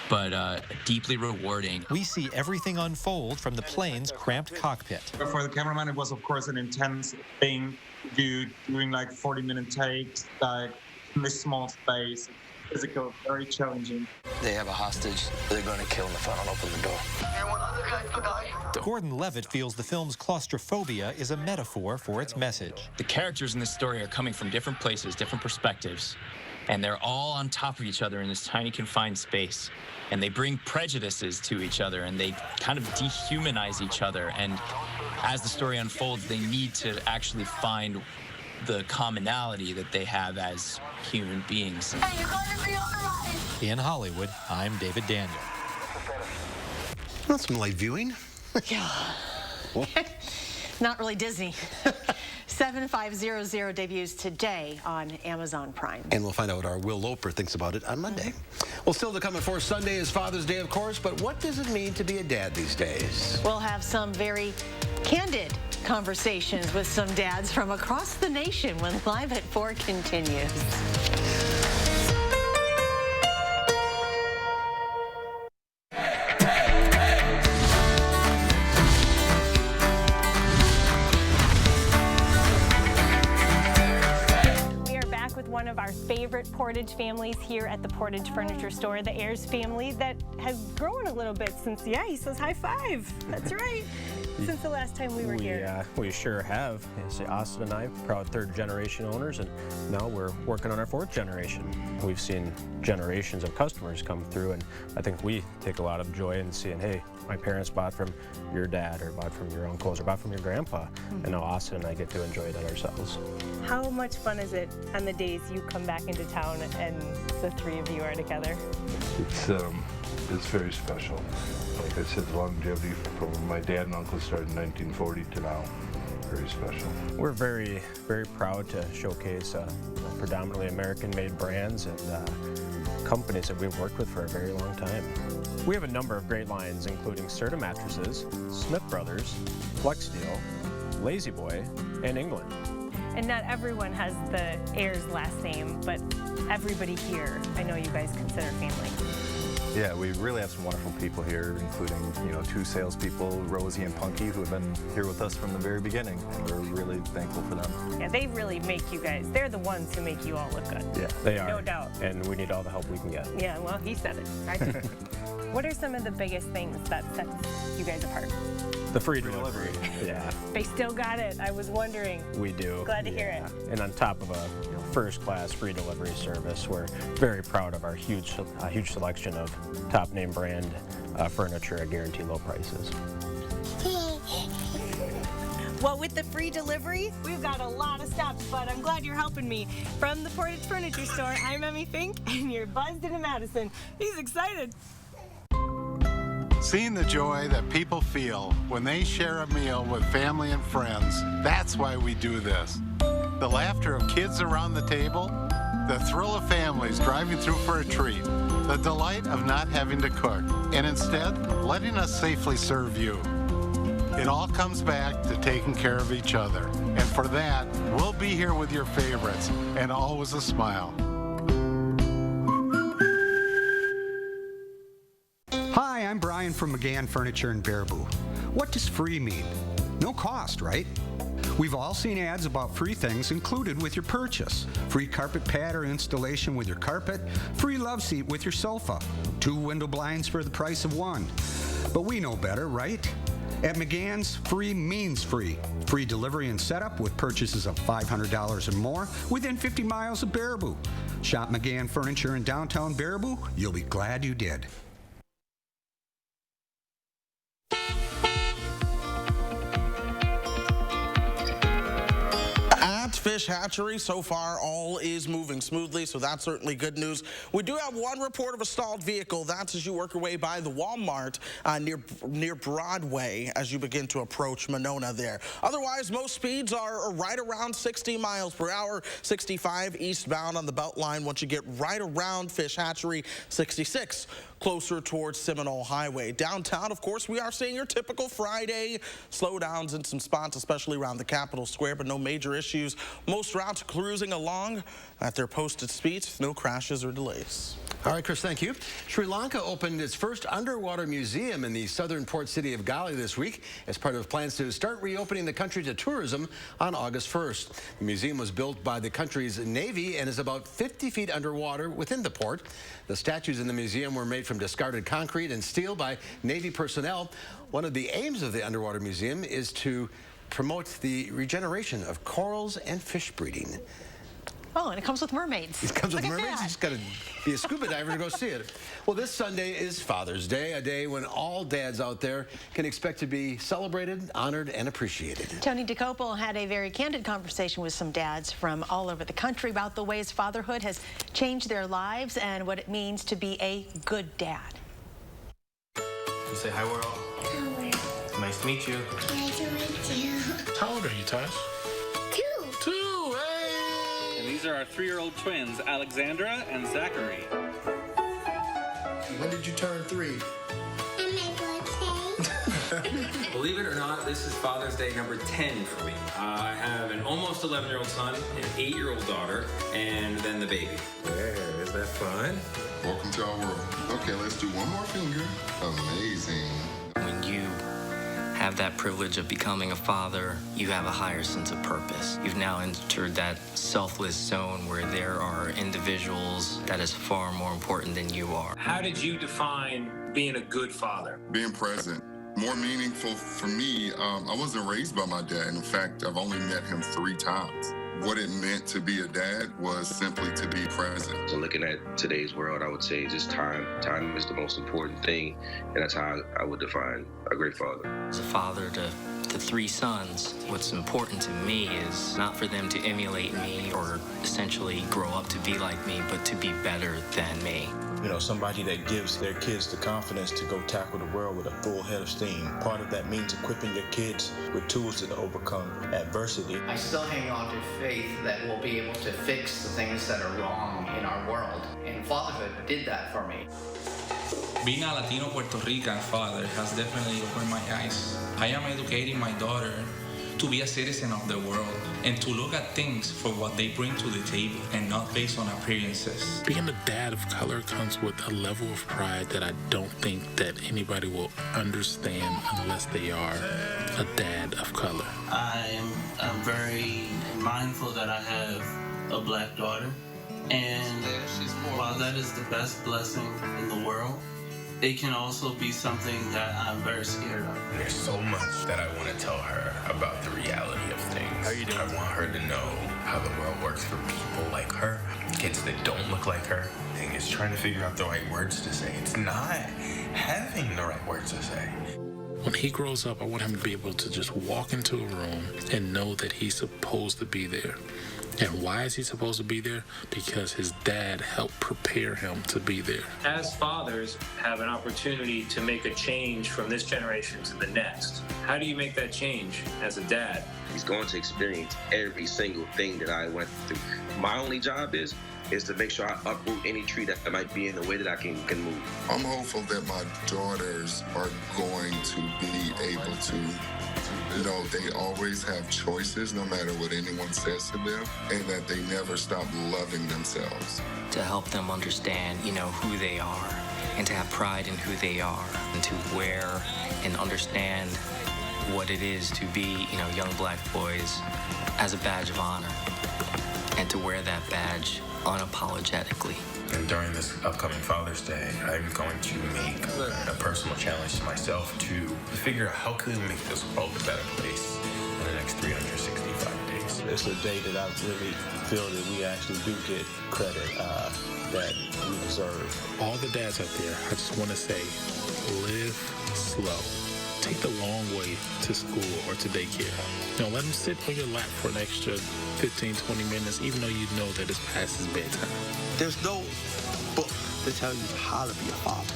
but deeply rewarding. We see everything unfold from the plane's cramped cockpit. For the cameraman, it was, of course, an intense thing, doing like 40-minute takes, like in this small space. Physical, very challenging. They have a hostage. They're going to kill him if I don't open the door. Gordon-Levitt feels the film's claustrophobia is a metaphor for its message. The characters in this story are coming from different places, different perspectives, and they're all on top of each other in this tiny confined space. And they bring prejudices to each other, and they kind of dehumanize each other. And as the story unfolds, they need to actually find the commonality that they have as human beings. In Hollywood, I'm David Daniel. That's some light viewing. Yeah. Not really Disney. 7500 debuts today on Amazon Prime. And we'll find out what our Will Loper thinks about it on Monday. Well, still to come, of course, Sunday is Father's Day, of course, but what does it mean to be a dad these days? We'll have some very candid conversations with some dads from across the nation when Live at 4 continues. One of our favorite Portage families here at the Portage Furniture Store, the Ayers family, that has grown a little bit since, yeah, he says high five. That's right. Since the last time we were here. We sure have. Austin and I, proud third-generation owners, and now we're working on our fourth generation. We've seen generations of customers come through, and I think we take a lot of joy in seeing, hey, my parents bought from your dad, or bought from your uncles, or bought from your grandpa, and now Austin and I get to enjoy that ourselves. How much fun is it on the days you come back into town and the three of you are together? It's very special. Like I said, the longevity from my dad and uncle started in 1940 to now. Very special. We're very, very proud to showcase predominantly American-made brands and companies that we've worked with for a very long time. We have a number of great lines, including Serta Mattresses, Smith Brothers, Flex Steel, Lazy Boy, and England. And not everyone has the Ayers last name, but everybody here, I know you guys consider family. Yeah, we really have some wonderful people here, including, two salespeople, Rosie and Punky, who have been here with us from the very beginning, and we're really thankful for them. Yeah, they really make you guys, they're the ones who make you all look good. Yeah, they are. No doubt. And we need all the help we can get. Yeah, well, he said it. I do. What are some of the biggest things that sets you guys apart? The free delivery. Yeah. They still got it. I was wondering. We do. Glad to hear it. And on top of a first-class free delivery service, we're very proud of our huge selection of top-name brand furniture at guaranteed low prices. Well, with the free delivery, we've got a lot of stops, but I'm glad you're helping me. From the Portage Furniture Store, I'm Emmy Fink, and you're buzzed into Madison. He's excited. Seeing the joy that people feel when they share a meal with family and friends, that's why we do this. The laughter of kids around the table, the thrill of families driving through for a treat, the delight of not having to cook, and instead letting us safely serve you. It all comes back to taking care of each other. And for that, we'll be here with your favorites, and always a smile. Hi, I'm Brian from McGann Furniture in Baraboo. What does free mean? No cost, right? We've all seen ads about free things included with your purchase. Free carpet pad or installation with your carpet, free love seat with your sofa, 2 window blinds for the price of 1. But we know better, right? At McGann's, free means free. Free delivery and setup with purchases of $500 or more within 50 miles of Baraboo. Shop McGann Furniture in downtown Baraboo. You'll be glad you did. fish hatchery, so far all is moving smoothly, so that's certainly good news. We do have one report of a stalled vehicle. That's as you work your way by the Walmart near Broadway as you begin to approach Monona there. Otherwise, most speeds are right around 60 miles per hour, 65 eastbound on the Beltline once you get right around Fish Hatchery, 66 closer towards Seminole Highway. Downtown, of course, we are seeing your typical Friday slowdowns in some spots, especially around the Capitol Square, but no major issues. Most routes cruising along at their posted speeds, no crashes or delays. All right, Chris, thank you. Sri Lanka opened its first underwater museum in the southern port city of Gali this week as part of plans to start reopening the country to tourism on August 1st. The museum was built by the country's Navy and is about 50 feet underwater within the port. The statues in the museum were made from discarded concrete and steel by Navy personnel. One of the aims of the underwater museum is to promote the regeneration of corals and fish breeding. Oh, and it comes with mermaids. It comes with mermaids? You just got to be a scuba diver to go see it. Well, this Sunday is Father's Day, a day when all dads out there can expect to be celebrated, honored, and appreciated. Tony DeCopel had a very candid conversation with some dads from all over the country about the ways fatherhood has changed their lives and what it means to be a good dad. You say hi, world. Hi, world. Nice to meet you. Nice to meet you. How old are you, Tosh? 2. 2, hey! And these are our 3-year-old twins, Alexandra and Zachary. When did you turn 3? On my birthday. Believe it or not, this is Father's Day number 10 for me. I have an almost 11-year-old son, an 8-year-old daughter, and then the baby. There, is that fun? Welcome to our world. Okay, let's do one more finger. Amazing. When you have that privilege of becoming a father, you have a higher sense of purpose. You've now entered that selfless zone where there are individuals that is far more important than you are. How did you define being a good father? Being present. More meaningful for me, I wasn't raised by my dad. In fact, I've only met him 3 times. What it meant to be a dad was simply to be present. So looking at today's world, I would say just time. Time is the most important thing, and that's how I would define a great father. As a father to 3 sons, what's important to me is not for them to emulate me or essentially grow up to be like me, but to be better than me. You know, somebody that gives their kids the confidence to go tackle the world with a full head of steam. Part of that means equipping your kids with tools to overcome adversity. I still hang on to faith that we'll be able to fix the things that are wrong in our world. And fatherhood did that for me. Being a Latino Puerto Rican father has definitely opened my eyes. I am educating my daughter to be a citizen of the world and to look at things for what they bring to the table and not based on appearances. Being a dad of color comes with a level of pride that I don't think that anybody will understand unless they are a dad of color. I'm very mindful that I have a black daughter, and while that is the best blessing in the world, it can also be something that I'm very scared of. There's so much that I want to tell her about the reality of things. How you doing? I want her to know how the world works for people like her, kids that don't look like her. The thing is trying to figure out the right words to say. It's not having the right words to say. When he grows up, I want him to be able to just walk into a room and know that he's supposed to be there. And why is he supposed to be there? Because his dad helped prepare him to be there. As fathers have an opportunity to make a change from this generation to the next. How do you make that change as a dad? He's going to experience every single thing that I went through. My only job is to make sure I uproot any tree that might be in the way that I can move. I'm hopeful that my daughters are going to be able to, you know, they always have choices no matter what anyone says to them, and that they never stop loving themselves. To help them understand, you know, who they are and to have pride in who they are and to wear and understand what it is to be, you know, young black boys as a badge of honor and to wear that badge unapologetically. And during this upcoming Father's Day, I'm going to make a personal challenge to myself to figure out how can we make this world a better place in the next 365 days. It's a day that I really feel that we actually do get credit that we deserve. All the dads out there, I just want to say, live slow. take the long way to school or to daycare. Let them sit on your lap for an extra 15, 20 minutes, even though you know that it's past his bedtime. There's no book to tell you how to be a father.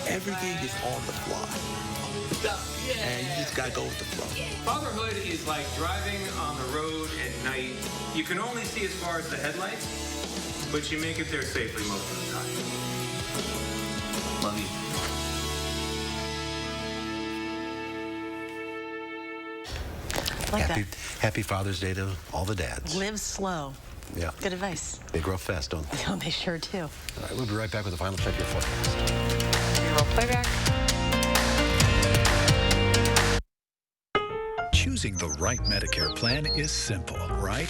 Everything is on the fly. And you just gotta go with the flow. Fatherhood is like driving on the road at night. You can only see as far as the headlights, but you make it there safely most of the time. Love you. Happy Father's Day to all the dads. Live slow. Yeah. Good advice. They grow fast, don't they? Oh, they sure do. All right, we'll be right back with the final check of your forecast. Roll playback. Choosing the right Medicare plan is simple, right?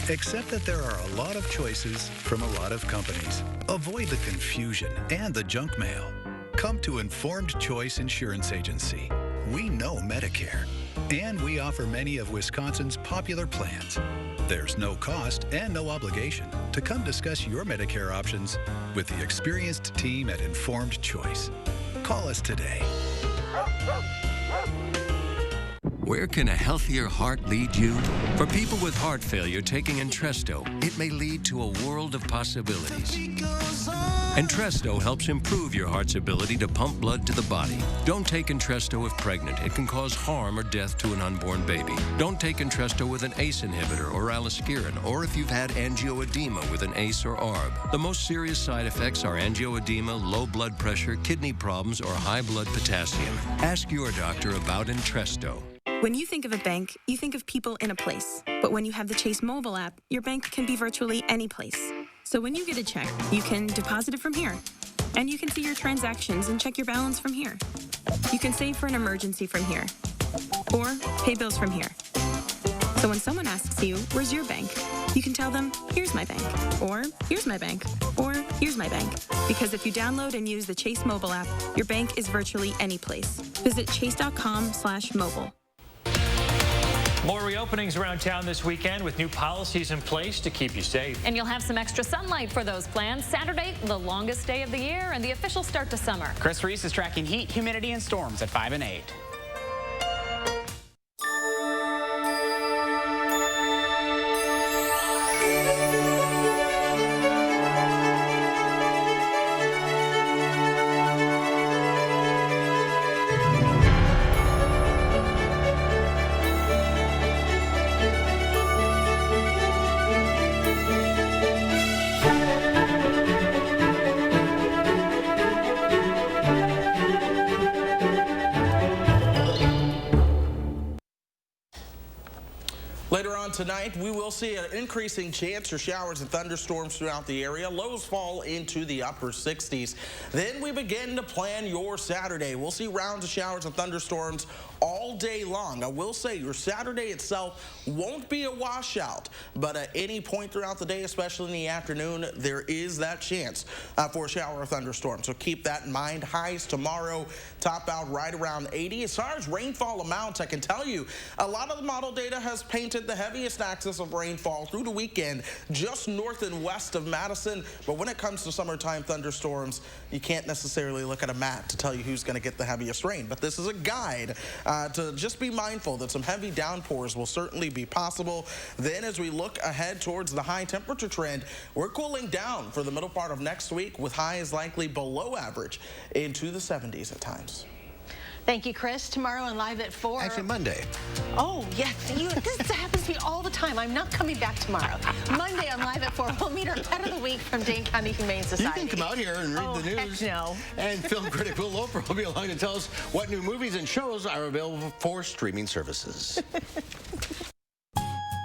Except that there are a lot of choices from a lot of companies. Avoid the confusion and the junk mail. Come to Informed Choice Insurance Agency. We know Medicare, and we offer many of Wisconsin's popular plans. There's no cost and no obligation to come discuss your Medicare options with the experienced team at Informed Choice. Call us today. Where can a healthier heart lead you? For people with heart failure taking Entresto, it may lead to a world of possibilities. Entresto helps improve your heart's ability to pump blood to the body. Don't take Entresto if pregnant. It can cause harm or death to an unborn baby. Don't take Entresto with an ACE inhibitor or aliskiren, or if you've had angioedema with an ACE or ARB. The most serious side effects are angioedema, low blood pressure, kidney problems, or high blood potassium. Ask your doctor about Entresto. When you think of a bank, you think of people in a place. But when you have the Chase mobile app, your bank can be virtually any place. So when you get a check, you can deposit it from here. And you can see your transactions and check your balance from here. You can save for an emergency from here. Or pay bills from here. So when someone asks you, where's your bank? You can tell them, here's my bank. Or here's my bank. Or here's my bank. Because if you download and use the Chase mobile app, your bank is virtually any place. Visit chase.com/mobile. More reopenings around town this weekend with new policies in place to keep you safe. And you'll have some extra sunlight for those plans. Saturday, the longest day of the year and the official start to summer. Chris Reese is tracking heat, humidity, and storms at 5 and 8. Later on tonight, we will see an increasing chance for showers and thunderstorms throughout the area. Lows fall into the upper 60s. Then we begin to plan your Saturday. We'll see rounds of showers and thunderstorms all day long. I will say your Saturday itself won't be a washout, but at any point throughout the day, especially in the afternoon, there is that chance for a shower or thunderstorm. So keep that in mind. Highs tomorrow top out right around 80. As far as rainfall amounts, I can tell you a lot of the model data has painted the heaviest axis of rainfall through the weekend just north and west of Madison. But when it comes to summertime thunderstorms, you can't necessarily look at a map to tell you who's going to get the heaviest rain. But this is a guide to just be mindful that some heavy downpours will certainly be possible. Then as we look ahead towards the high temperature trend, we're cooling down for the middle part of next week with highs likely below average into the 70s at times. Thank you, Chris. Tomorrow and live at 4. Actually, Monday. Oh, yes. This happens to me all the time. I'm not coming back tomorrow. Monday on Live at 4, we'll meet our Pet of the Week from Dane County Humane Society. You can come out here and read the news. Heck no. And film critic Will Loper will be along to tell us what new movies and shows are available for streaming services.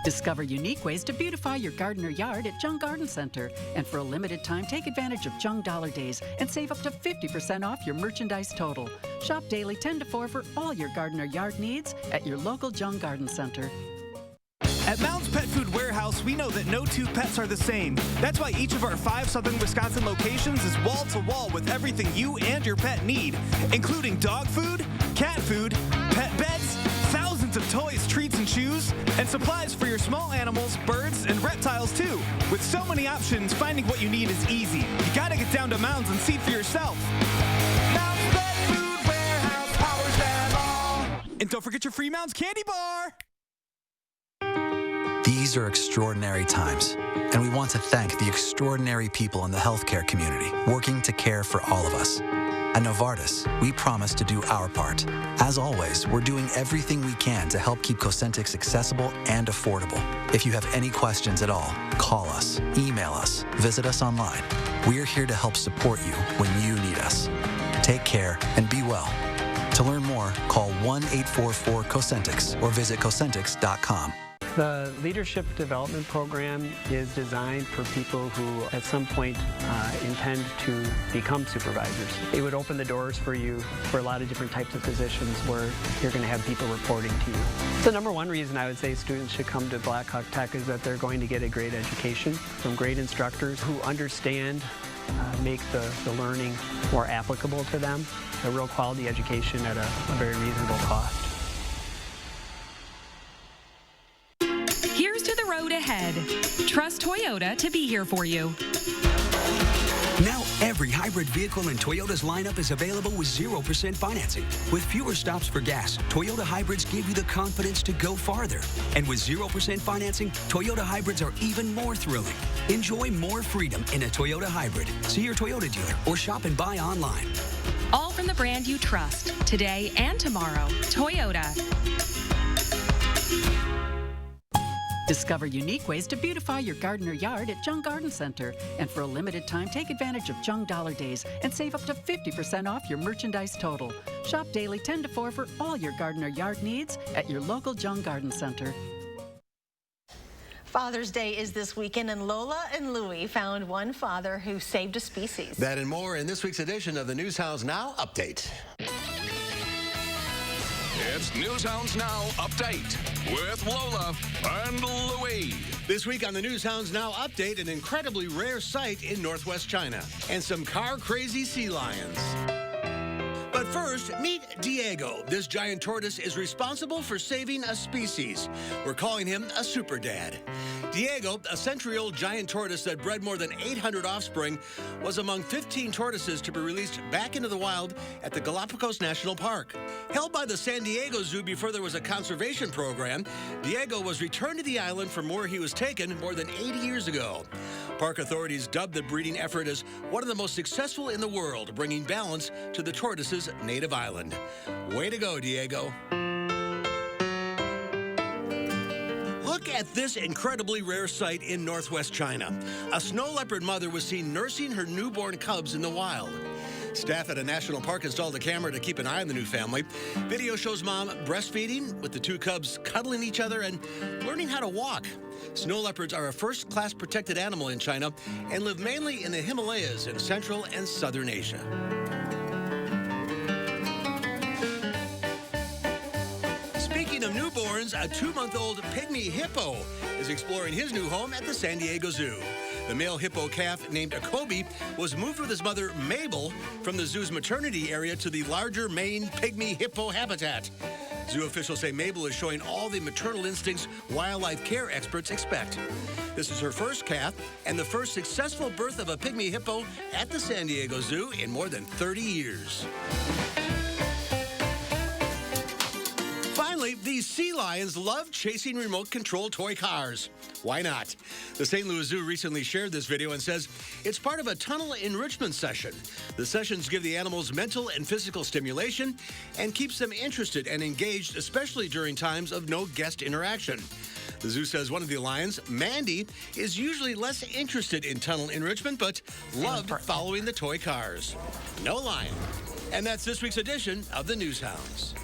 Discover unique ways to beautify your garden or yard at Jung Garden Center. And for a limited time, take advantage of Jung Dollar Days and save up to 50% off your merchandise total. Shop daily 10 to 4 for all your garden or yard needs at your local Jung Garden Center. At Mounds Pet Food Warehouse, we know that no two pets are the same. That's why each of our 5 southern Wisconsin locations is wall-to-wall with everything you and your pet need, including dog food, cat food, pet beds, thousands of toys, treats, and chews, and supplies for your small animals, birds, and reptiles, too. With so many options, finding what you need is easy. You gotta get down to Mounds and see for yourself. Mounds Pet Food Warehouse powers them And don't forget your Free Mounds candy bar. These are extraordinary times, and we want to thank the extraordinary people in the healthcare community working to care for all of us. At Novartis, we promise to do our part. As always, we're doing everything we can to help keep Cosentyx accessible and affordable. If you have any questions at all, call us, email us, visit us online. We're here to help support you when you need us. Take care and be well. To learn more, call 1-844-COSENTYX or visit Cosentyx.com. The Leadership Development Program is designed for people who at some point intend to become supervisors. It would open the doors for you for a lot of different types of positions where you're going to have people reporting to you. The number one reason I would say students should come to Blackhawk Tech is that they're going to get a great education from great instructors who understand, make the learning more applicable to them, a real quality education at a very reasonable cost. Here's to the road ahead. Trust Toyota to be here for you. Now every hybrid vehicle in Toyota's lineup is available with 0% financing. With fewer stops for gas, Toyota hybrids give you the confidence to go farther. And with 0% financing, Toyota hybrids are even more thrilling. Enjoy more freedom in a Toyota hybrid. See your Toyota dealer or shop and buy online. All from the brand you trust, today and tomorrow. Toyota. Discover unique ways to beautify your garden or yard at Jung Garden Center. And for a limited time, take advantage of Jung Dollar Days and save up to 50% off your merchandise total. Shop daily 10 to 4 for all your garden or yard needs at your local Jung Garden Center. Father's Day is this weekend, and Lola and Louie found one father who saved a species. That and more in this week's edition of the Newshounds Now Update. It's Newshounds Now Update with Lola and Louie. This week on the Newshounds Now Update, an incredibly rare sight in northwest China and some car-crazy sea lions. But first, meet Diego. This giant tortoise is responsible for saving a species. We're calling him a super dad. Diego, a century-old giant tortoise that bred more than 800 offspring, was among 15 tortoises to be released back into the wild at the Galapagos National Park. Held by the San Diego Zoo before there was a conservation program, Diego was returned to the island from where he was taken more than 80 years ago. Park authorities dubbed the breeding effort as one of the most successful in the world, bringing balance to the tortoise's native island. Way to go, Diego. Look at this incredibly rare sight in northwest China. A snow leopard mother was seen nursing her newborn cubs in the wild. Staff at a national park installed a camera to keep an eye on the new family. Video shows mom breastfeeding with the two cubs cuddling each other and learning how to walk. Snow leopards are a first-class protected animal in China and live mainly in the Himalayas in Central and Southern Asia. Speaking of newborns, a 2-month-old pygmy hippo is exploring his new home at the San Diego Zoo. The male hippo calf, named Akobe, was moved with his mother, Mabel, from the zoo's maternity area to the larger main pygmy hippo habitat. Zoo officials say Mabel is showing all the maternal instincts wildlife care experts expect. This is her first calf and the first successful birth of a pygmy hippo at the San Diego Zoo in more than 30 years. Finally, these sea lions love chasing remote-control toy cars. Why not? The St. Louis Zoo recently shared this video and says it's part of a tunnel enrichment session. The sessions give the animals mental and physical stimulation and keeps them interested and engaged, especially during times of no guest interaction. The zoo says one of the lions, Mandy, is usually less interested in tunnel enrichment, but loved following the toy cars. No lion. And that's this week's edition of the Newshounds.